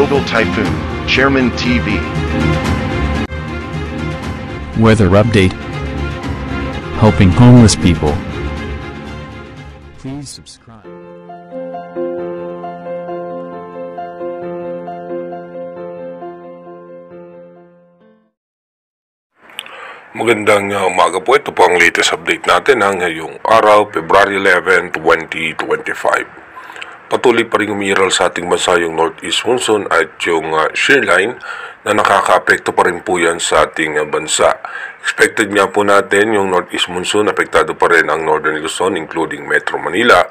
Global Typhoon, Chairman TV. Weather update. Helping homeless people. Please subscribe. Magandang umaga po. Ito po ang latest update natin ngayong araw, February 11, 2025. Patuloy pa rin umiiral sa ating bansa yung northeast monsoon at yung shear line na nakaka-apekto pa rin po yan sa ating bansa. Expected nga po natin yung northeast monsoon, apektado pa rin ang northern Luzon including Metro Manila.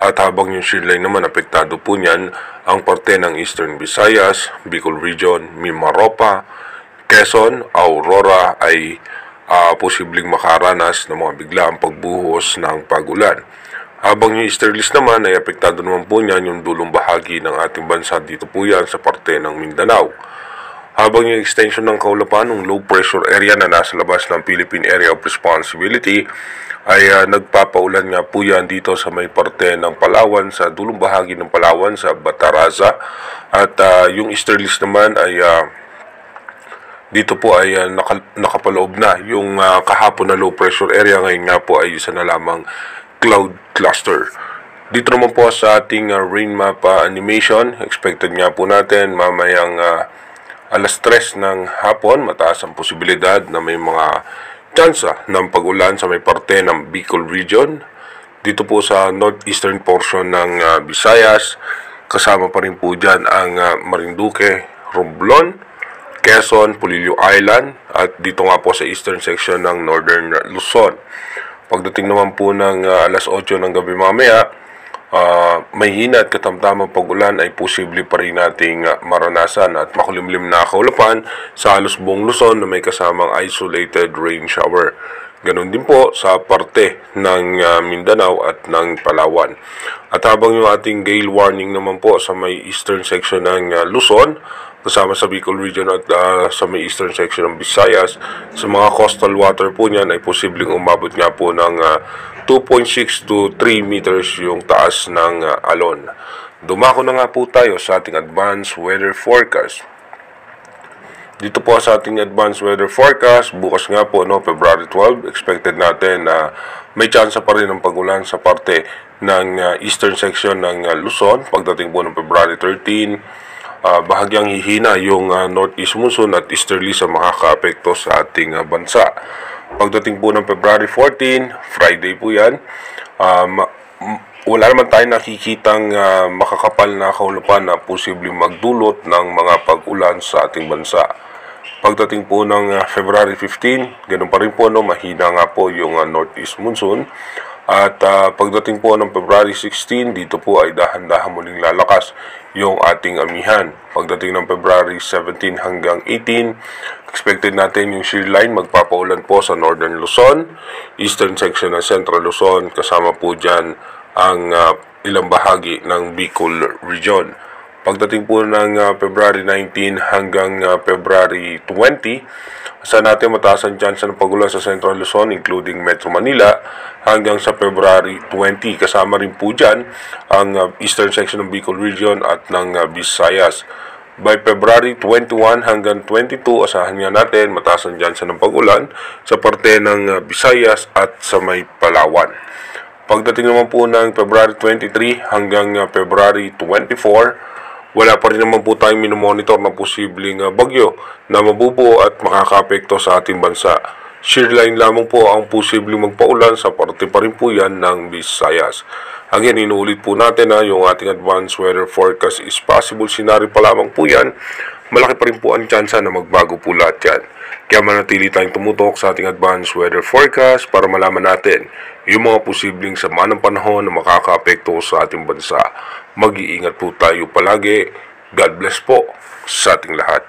At habang yung shear line naman, apektado po niyan ang parte ng Eastern Visayas, Bicol Region, Mimaropa, Quezon, Aurora ay posibleng makaranas ng mga biglaang pagbuhos ng pag-ulan. Habang yung easterlies naman ay apektado naman po niyan yung dulong bahagi ng ating bansa, dito po yan sa parte ng Mindanao. Habang yung extension ng kaulapan ng low pressure area na nasa labas ng Philippine Area of Responsibility ay nagpapaulan nga po yan dito sa may parte ng Palawan, sa dulong bahagi ng Palawan, sa Bataraza. At yung easterlies naman ay dito po ay nakapaloob na yung kahapon na low pressure area, ngayon nga po ay isa na lamang cloud cluster. Dito naman po sa ating rain map animation, expected nga po natin mamayang alas 3 ng hapon, mataas ang posibilidad na may mga tsansa ng pag-ulan sa may parte ng Bicol Region. Dito po sa northeastern portion ng Visayas, kasama pa rin po dyan ang Marinduque, Romblon, Quezon, Polillo Island, at dito nga po sa eastern section ng northern Luzon. Pagdating naman po ng alas 8 ng gabi mamaya, may hina at katamtamang pag-ulan ay posible pa rin nating maranasan at makulimlim na kaulapan sa halos buong Luzon na may kasamang isolated rain shower. Ganon din po sa parte ng Mindanao at ng Palawan. At habang yung ating gale warning naman po sa may eastern section ng Luzon, kasama sa Bicol Region at sa may eastern section ng Visayas, sa mga coastal water po niyan ay posibleng umabot nga po ng 2.6 to 3 meters yung taas ng alon. Dumako na nga po tayo sa ating advanced weather forecast. Dito po sa ating advanced weather forecast, bukas nga po, February 12, expected natin na may chance pa rin ng pag-ulan sa parte ng eastern section ng Luzon. Pagdating po ng February 13, bahagyang hihina yung northeast monsoon at easterly sa makaka-apekto sa ating bansa. Pagdating po ng February 14, Friday po yan, wala naman tayong nakikitang makakapal na kaulapan na posibleng magdulot ng mga pag-ulan sa ating bansa. Pagdating po ng February 15, ganun pa rin po, mahina nga po yung northeast monsoon. At pagdating po ng February 16, dito po ay dahan-dahan muling lalakas yung ating amihan. Pagdating ng February 17 hanggang 18, expected natin yung shear line magpapaulan po sa northern Luzon, eastern section ng central Luzon, kasama po dyan ang ilang bahagi ng Bicol Region. Pagdating po ng February 19 hanggang February 20, saan natin mataas ang chance ng pag-ulan sa Central Luzon including Metro Manila hanggang sa February 20. Kasama rin po dyan ang eastern section ng Bicol Region at ng Visayas. By February 21 hanggang 22, asahan nga natin mataas ang chance ng pag-ulan sa parte ng Visayas at sa may Palawan. Pagdating naman po ng February 23 hanggang February 24, wala pa rin naman po tayong minomonitor na posibleng bagyo na mabubuo at makaka-apekto sa ating bansa. Shear line lamang po ang posibleng magpaulan sa parte pa rin po yan ng Visayas. Again, inuulit po natin na yung ating advanced weather forecast is possible scenario pa lamang po yan. Malaki pa rin po ang tsansa na magbago po lahat yan. Kaya manatili tayong tumutok sa ating advanced weather forecast para malaman natin yung mga posibleng sama ng panahon na makaka-apekto sa ating bansa. Mag-iingat po tayo palagi. God bless po sa ating lahat.